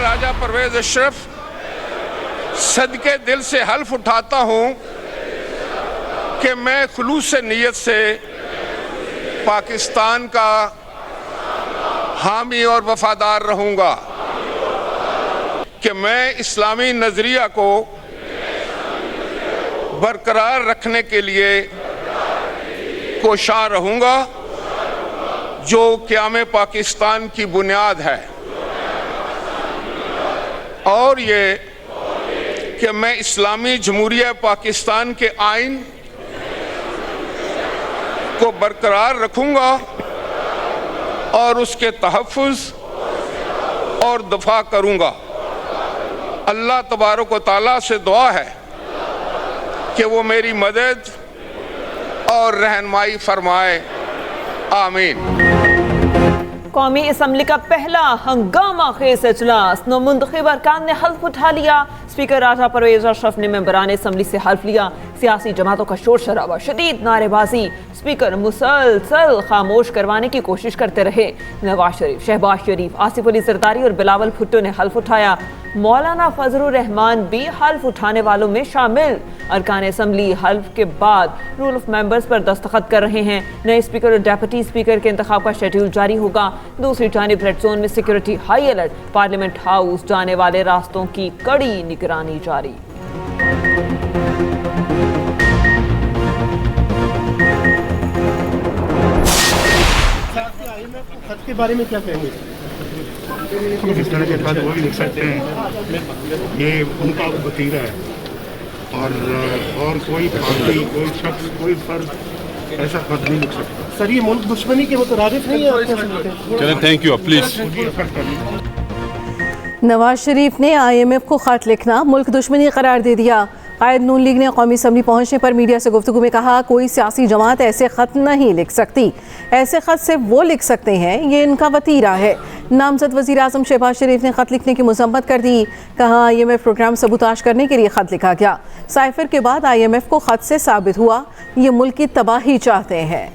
राजा परवेज अशरफ सदके दिल से हल्फ उठाता हूँ कि मैं खुलूस नीयत से पाकिस्तान का हामी और वफादार रहूँगा, कि मैं इस्लामी नज़रिया को बरकरार रखने के लिए कोशां रहूँगा, जो क़याम पाकिस्तान की बुनियाद है, और ये कि मैं इस्लामी जमहूरिया पाकिस्तान के आइन को बरकरार रखूँगा और उसके तहफ़्फ़ुज़ और दफ़ा करूँगा। अल्लाह तबारक व तआला से दुआ है कि वो मेरी मदद और रहनुमाई फरमाए। आमीन। कौमी असम्बली का पहला हंगामा खेज इजलास, नुमुंतखब अरकान ने हल्फ उठा लिया। स्पीकर राजा परवेज अशरफ ने मेंबरान असम्बली से हल्फ लिया। सियासी जमातों का शोर शराबा, शदीद नारेबाजी, स्पीकर मुसलसल खामोश करवाने की कोशिश करते रहे। नवाज शरीफ, शहबाज शरीफ, आसिफ अली जरदारी और बिलावल भुट्टो ने हल्फ उठाया। मौलाना फजलुर रहमान भी हल्फ उठाने वालों में शामिल। अरकान असम्बली हल्फ के बाद रूल ऑफ मेंबर्स पर दस्तखत कर रहे हैं। नए स्पीकर और डेप्यूटी स्पीकर के इंतखाब का शेड्यूल जारी होगा। दूसरी जानिब रेड जोन में security high alert, parliament house जाने वाले रास्तों की कड़ी निगरानी जारी। खत के बारे में क्या कहेंगे? इस तरह के खत वो भी लिख सकते हैं, ये उनका वतीरा है, और कोई पार्टी, कोई शख्स, कोई फर्द ऐसा खत नहीं लिख सकता। सर, ये मुल्क दुश्मनी के मुतरादिफ नहीं है? चलें, thank you, please. Nawaz Sharif ने IMF को खत लिखना मुल्क दुश्मनी करार दे दिया। कायद नून लीग ने कौमी असम्बली पहुंचने पर मीडिया से गुफ्तगू में कहा, कोई सियासी जमात ऐसे ख़त नहीं लिख सकती, ऐसे ख़त सिर्फ वो लिख सकते हैं, ये इनका वतीरा है। नामजद वज़ीर आज़म शहबाज शरीफ ने ख़त लिखने की मज़म्मत कर दी। कहा, IMF प्रोग्राम सबूताश करने के लिए ख़त लिखा गया। साइफर के बाद IMF को ख़त से साबित हुआ ये मुल्क की तबाही चाहते हैं।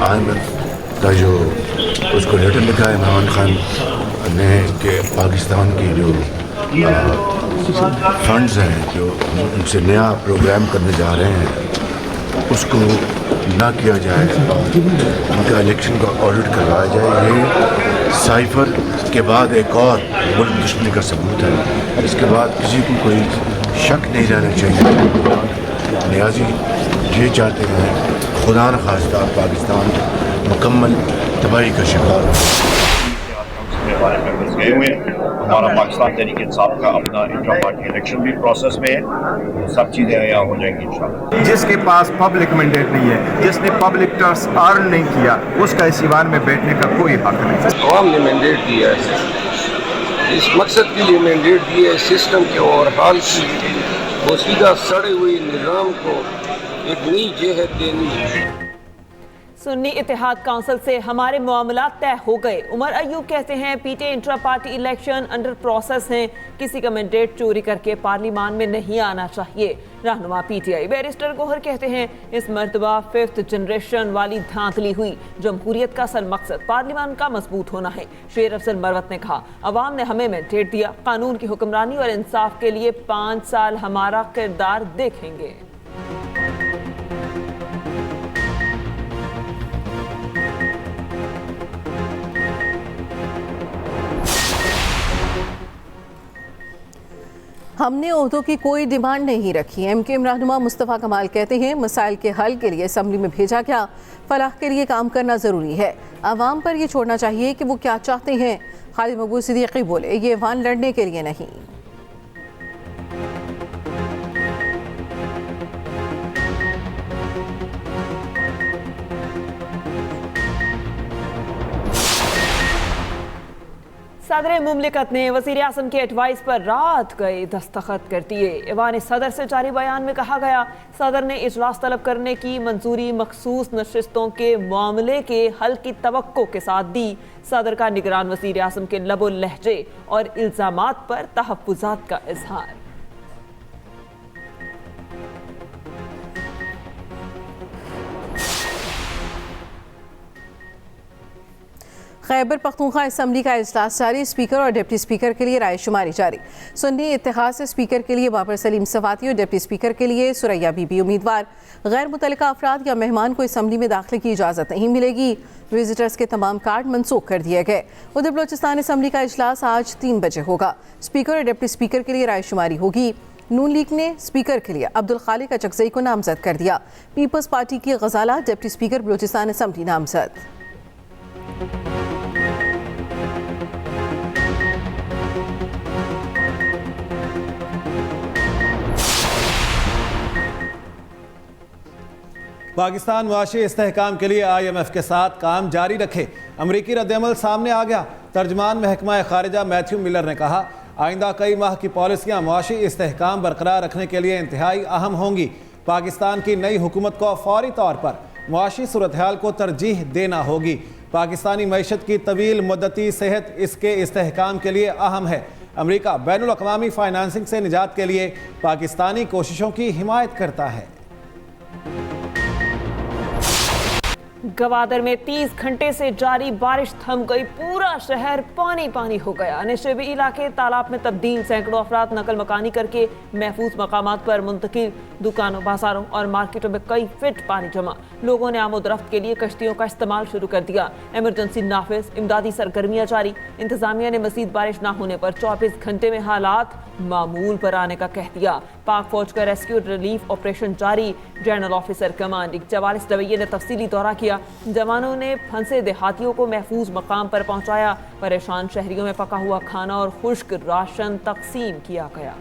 IMF का जो उसको लेटर लिखा है इमरान खान ने कि पाकिस्तान की जो फंड्स हैं जो उनसे नया प्रोग्राम करने जा रहे हैं उसको ना किया जाए, उनका इलेक्शन का ऑडिट करवाया जाए, ये साइफर के बाद एक और मुल्क दुश्मनी का सबूत है। इसके बाद किसी को कोई शक नहीं रहना चाहिए। नियाजी ये चाहते हैं खुदा न खास्ता पाकिस्तान मुकम्मल तबाही का शिकार गए हुए हैं। हमारा पाकिस्तान तहरीक इंसाफ का अपना इंट्रा पार्टी इलेक्शन भी प्रोसेस में है, सब चीज़ें यहाँ हो जाएंगी इंशाल्लाह। जिसके पास पब्लिक मैंडेट नहीं है, जिसने पब्लिक ट्रस्ट अर्न नहीं किया, उसका इस ईवान में बैठने का कोई हक नहीं। अवाम ने मैंडेट दिया है, इस मकसद के लिए मैंडेट दिया है, सिस्टम के और हाल की वो सीधा सड़े हुए निज़ाम को एक नई जेहत देनी है। सुन्नी इत्तेहाद काउंसिल से हमारे मामला तय हो गए। उमर अयूब कहते हैं PTI intra party election under process हैं, किसी का मैंडेट चोरी करके पार्लियामान में नहीं आना चाहिए। रहनुमा पीटीआई बैरिस्टर गोहर कहते हैं इस मर्तबा 5th जनरेशन वाली धांधली हुई। जमहूरियत का असल मकसद पार्लियामान का मजबूत होना है। शेर अफजल मरवत ने कहा, अवाम ने हमें मैंडेट दिया, कानून की हुक्मरानी और इंसाफ के लिए 5 साल हमारा किरदार देखेंगे। हमने ओहदों की कोई डिमांड नहीं रखी। MKM रहनुमा मुस्तफ़ा कमाल कहते हैं मसाइल के हल के लिए असम्बली में भेजा गया, फलाह के लिए काम करना ज़रूरी है, आवाम पर यह छोड़ना चाहिए कि वो क्या चाहते हैं। खालिद मकबूल सिद्दीकी बोले, ये वान लड़ने के लिए नहीं। सदर मुमलिकत ने वज़ीर आज़म के एडवाइस पर रात गए दस्तखत कर दिए। ऐवान सदर से जारी बयान में कहा गया, सदर ने इजलास तलब करने की मंजूरी मखसूस नशिस्तों के मामले के हल की तवक्को के साथ दी। सदर का निगरान वज़ीर आज़म के लबो लहजे और इल्ज़ामात पर तहफ़्फ़ुज़ात का इजहार। खैबर पख्तूनख्वा असम्बली का इजलास जारी, स्पीकर और डिप्टी स्पीकर के लिए रायशुमारी जारी। सुन्नी इत्तेहाद से स्पीकर के लिए बाबर सलीम सवाती और डिप्टी स्पीकर के लिए सुरैया बीबी उम्मीदवार। गैर मुतल्लिका अफराद या मेहमान को असम्बली में दाखिले की इजाज़त नहीं मिलेगी। विजिटर्स के तमाम कार्ड मनसूख कर दिए गए। उधर बलोचिस्तान असम्बली का इजलास आज 3 बजे होगा। स्पीकर और डिप्टी स्पीकर के लिए रायशुमारी होगी। नून लीग ने स्पीकर के लिए अब्दुल खालिक अचकजई को नामजद कर दिया। पीपल्स पार्टी की गजाला डिप्टी स्पीकर बलोचिस्तान असम्बली नामजद। पाकिस्तान मुआशी इस्तेहकाम के लिए IMF के साथ काम जारी रखे, अमरीकी रद्दअमल सामने आ गया। तर्जमान महकमा खारिजा मैथ्यू मिलर ने कहा, आइंदा कई माह की पॉलिसियाँ मुआशी इस्तेहकाम बरकरार रखने के लिए इंतहाई अहम होंगी। पाकिस्तान की नई हुकूमत को फौरी तौर पर मुआशी सूरत हाल को तरजीह देना होगी। पाकिस्तानी मईशत की तवील मुद्दती सेहत इसके इस्तेहकाम के लिए अहम है। अमरीका बैनुल अक़वामी फाइनेंसिंग से निजात के लिए पाकिस्तानी कोशिशों की हिमायत करता है। गवादर में 30 घंटे से जारी बारिश थम गई, पूरा शहर पानी पानी हो गया। नशेबी इलाके तालाब में तब्दील, सैकड़ों अफराद नकल मकानी करके महफूज मकामात पर मुंतकिल। दुकानों, बाजारों और मार्केटों में कई फीट पानी जमा। लोगों ने आमोदरफ्त के लिए कश्तियों का इस्तेमाल शुरू कर दिया। इमरजेंसी नाफिज, इमदादी सरगर्मियां जारी। इंतजामिया ने मजीद बारिश न होने पर 24 घंटे में हालात मामूल पर आने का कह दिया। पाक फौज का रेस्क्यू रिलीफ ऑपरेशन जारी। जनरल ऑफिसर कमांडिंग 44 डवैये ने तफसीली दौरा किया। जवानों ने फंसे देहातियों को महफूज मकाम पर पहुंचाया। परेशान शहरियों में पका हुआ खाना और खुश्क राशन तकसीम किया गया।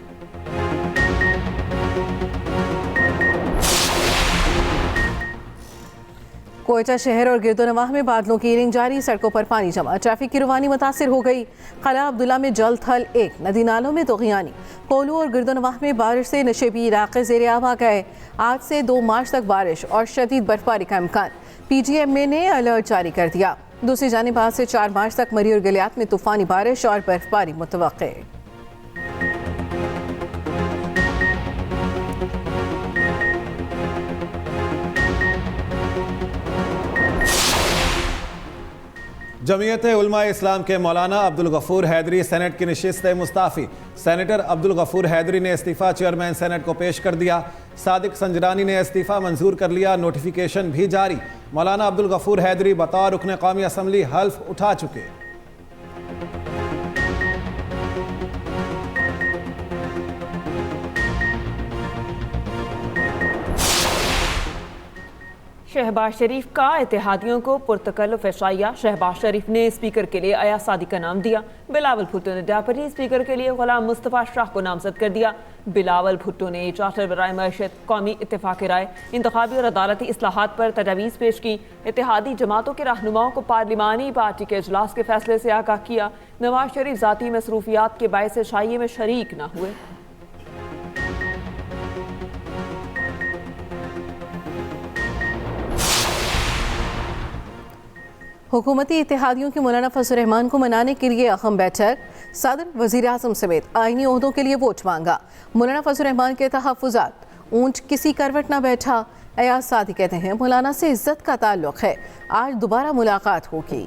कोयटा शहर और गिरदोनवाह में बादलों की रिंग जारी, सड़कों पर पानी जमा, ट्रैफिक की रवानी मुतासिर हो गई। कला अब्दुल्ला में जल थल 1, नदी नालों में तोग़यानी। कोलू और गिरदोनवाह में बारिश से नशेबी इलाके ज़ेर आब आ गए। आज से 2 मार्च तक बारिश और शदीद बर्फबारी का इम्कान। PGMA ने अलर्ट जारी कर दिया। दूसरी जानिब आज से 4 मार्च तक मरी और गलियात में तूफानी बारिश और बर्फबारी मुतवक्के। जमीयत उलमा इस्लाम के मौलाना अब्दुल गफूर हैदरी सेनेट की नशिस्त मुस्ताफ़ी। सेनेटर अब्दुल गफूर हैदरी ने इस्तीफ़ा चेयरमैन सेनेट को पेश कर दिया। सादिक संजरानी ने इस्तीफ़ा मंजूर कर लिया, नोटिफिकेशन भी जारी। मौलाना अब्दुल गफूर हैदरी बतौर रुकन कौमी असम्बली हल्फ उठा चुके। शहबाज शरीफ का इत्तेहादियों को पुरतकल्लुफ़ एशाइया। शहबाज शरीफ ने स्पीकर के लिए अयाज सादी का नाम दिया। बिलावल भुट्टो ने डेप्यूटी स्पीकर के लिए गुलाम मुस्तफ़ा शाह को नामजद कर दिया। बिलावल भुट्टो ने चार्टर बराए मईशत, कौमी इत्तेफाक राय, इंतखाबी और अदालती इस्लाहात पर तजावीज़ पेश की। इत्तेहादी जमातों के रहनुमाओं को पार्लिमानी पार्टी के इजलास के फैसले से आगाह किया। नवाज शरीफ ज़ाती मसरूफियात के बायस एशाइये में शरीक न हुए। हुकूमती इत्तेहादियों के मौलाना फजल रहमान को मनाने के लिए अहम बैठक। सदर, वज़ीर आज़म समेत आईनी ओहदों के लिए वोट मांगा। मौलाना फजल रहमान के तहफ़्फ़ुज़ात, ऊंट किसी करवट ना बैठा। अयाज सादी कहते हैं मौलाना से इज्जत का ताल्लुक़ है, आज दोबारा मुलाकात होगी।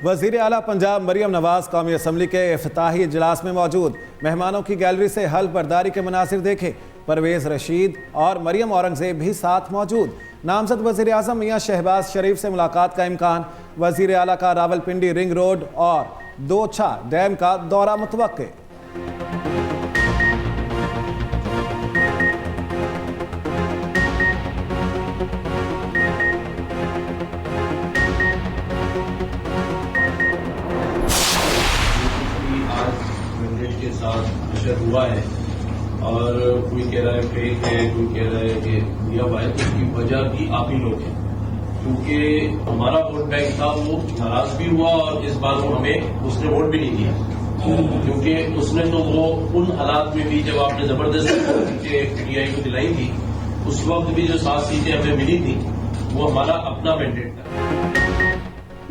वज़ीर आला पंजाब मरियम नवाज कौमी असम्बली के इफ्तिताही इजलास में मौजूद। मेहमानों की गैलरी से हल्फ बर्दारी के मनासिर देखे। परवेज़ रशीद और मरियम औरंगज़ेब भी साथ मौजूद। नामजद वज़ीर आज़म मियाँ शहबाज शरीफ से मुलाकात का इम्कान। वज़ीर आला का रावलपिंडी रिंग रोड और दोछा डैम का दौरा मुतवक्के। के साथ नशर हुआ है और कोई कह रहा है फेक है, कोई कह रहा है कि दिया हुआ है। इसकी वजह भी आप ही लोग हैं, क्योंकि हमारा वोट बैंक था वो नाराज भी हुआ और इस बार वो हमें उसने वोट भी नहीं दिया, क्योंकि उसने तो वो उन हालात में भी जब आपने जबरदस्ती सीटें PTI को दिलाई थी, उस वक्त भी जो 7 सीटें हमें मिली थी वो हमारा अपना मैंडेट था।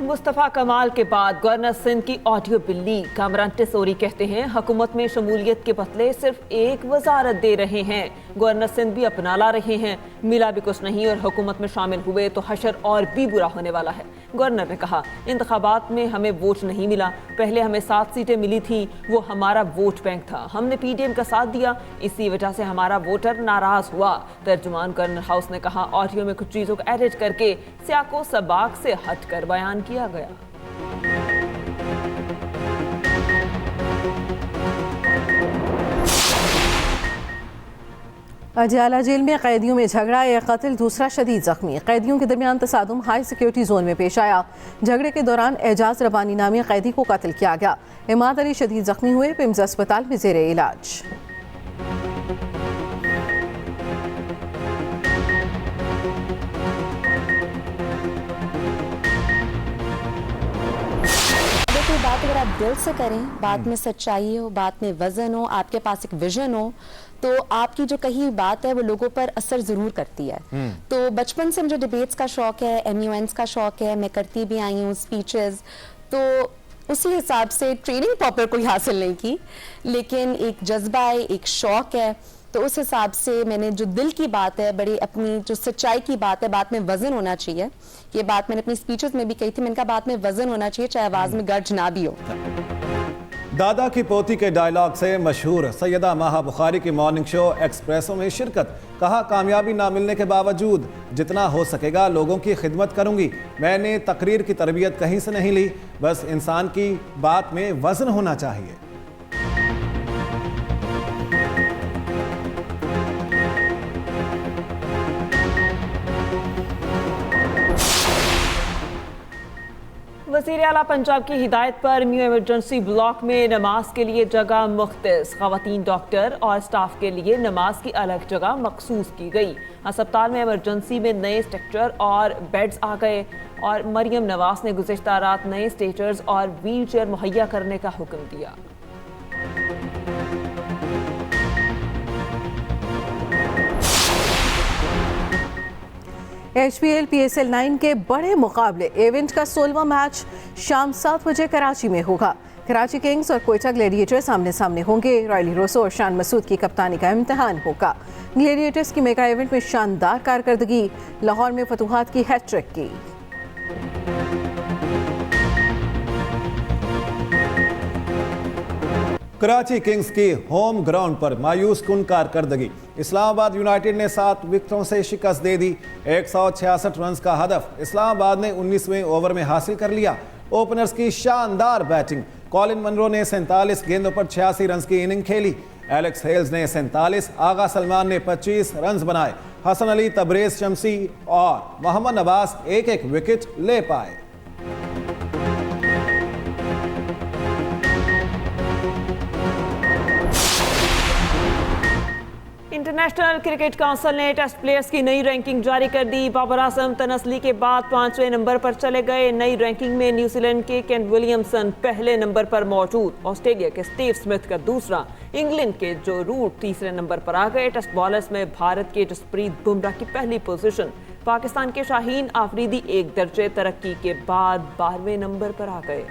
मुस्तफ़ा कमाल के बाद गवर्नर सिंध की ऑडियो बिल्ली। कामरान टिसोरी कहते हैं हुकूमत में शमूलियत के बदले सिर्फ एक वजारत दे रहे हैं, गवर्नर सिंध भी अपना ला रहे हैं, मिला भी कुछ नहीं और हुकूमत में शामिल हुए तो हशर और भी बुरा होने वाला है। गवर्नर ने कहा इंतखाबात में हमें वोट नहीं मिला, पहले हमें 7 सीटें मिली थी, वो हमारा वोट बैंक था, हमने PDM का साथ दिया, इसी वजह से हमारा वोटर नाराज हुआ। तर्जुमान गवर्नर हाउस ने कहा ऑडियो में कुछ चीज़ों को एडिट करके सियाको सबाक से हटकर बयान किया गया। अजियाला जेल में कैदियों में झगड़ा, एक कत्ल दूसरा शदीद जख्मी। कैदियों के दरमियान तसादुम हाई सिक्योरिटी जोन में पेश आया। झगड़े के दौरान एजाज रबानी नामी कैदी को कत्ल किया गया। इमाद अली शदीद जख्मी हुए, पिम्स अस्पताल में जेर इलाज। बात अगर आप दिल से करें, बात में सच्चाई हो, बात में वजन हो, आपके पास एक विजन हो, तो आपकी जो कही बात है वो लोगों पर असर जरूर करती है। तो बचपन से मुझे डिबेट्स का शौक है, MUNs का शौक है, मैं करती भी आई हूँ स्पीचेस, तो उसी हिसाब से ट्रेनिंग प्रॉपर कोई हासिल नहीं की, लेकिन एक जज्बा है, एक शौक है, तो उस हिसाब से मैंने जो दिल की बात है, बड़ी अपनी जो सच्चाई की बात है, बात में वजन होना चाहिए। ये बात मैंने अपनी स्पीचेस में भी कही थी, मैंने कहा बात में वजन होना चाहिए, चाहे आवाज में गर्ज ना भी हो। दादा की पोती के डायलॉग से मशहूर सैयदा माहा बुखारी की मॉर्निंग शो एक्सप्रेसो में शिरकत। कहा कामयाबी ना मिलने के बावजूद जितना हो सकेगा लोगों की खिदमत करूंगी। मैंने तकरीर की तरबियत कहीं से नहीं ली, बस इंसान की बात में वजन होना चाहिए। वज़ीर आला पंजाब की हिदायत पर न्यू इमरजेंसी ब्लॉक में नमाज के लिए जगह मुख्तस, ख़वातीन डॉक्टर और स्टाफ के लिए नमाज की अलग जगह मखसूस की गई। अस्पताल में इमरजेंसी में नए स्ट्रक्चर और बेड्स आ गए और मरियम नवाज ने गुज़िश्ता रात नए स्ट्रेचर्स और व्हील चेयर मुहैया करने का हुक्म दिया। HPL PSL 9 के बड़े मुकाबले इवेंट का 16वां मैच शाम 7 बजे कराची में होगा। कराची किंग्स और कोयटा ग्लैडिएटर्स आमने सामने होंगे। रॉयल हीरोज़ और शान मसूद की कप्तानी का इम्तिहान होगा। ग्लैडिएटर्स की मेगा इवेंट में शानदार कारकर्दगी, लाहौर में फतूहात की हैट्रिक की। कराची किंग्स की होम ग्राउंड पर मायूस कुन कारकर्दगी। इस्लामाबाद यूनाइटेड ने 7 विकेटों से शिकस्त दे दी। 166 रन का हदफ इस्लामाबाद ने 19वें ओवर में हासिल कर लिया। ओपनर्स की शानदार बैटिंग, कॉलिन मनरो ने 47 गेंदों पर 86 रन की इनिंग खेली। एलेक्स हेल्स ने 47, आगा सलमान ने 25 रन बनाए। हसन अली, तबरेज शमसी और मोहम्मद नवाज एक एक विकेट ले पाए। इंटरनेशनल क्रिकेट काउंसिल ने टेस्ट प्लेयर्स की नई रैंकिंग जारी कर दी। बाबर आजम तनस्ली के बाद 5वें नंबर पर चले गए। नई रैंकिंग में न्यूजीलैंड के केन विलियमसन पहले नंबर पर मौजूद, ऑस्ट्रेलिया के स्टीव स्मिथ का दूसरा, इंग्लैंड के जो रूट तीसरे नंबर पर आ गए। टेस्ट बॉलर्स में भारत के जसप्रीत बुमराह की पहली पोजीशन, पाकिस्तान के शाहीन आफरीदी एक दर्जे तरक्की के बाद 12वें नंबर पर आ गए।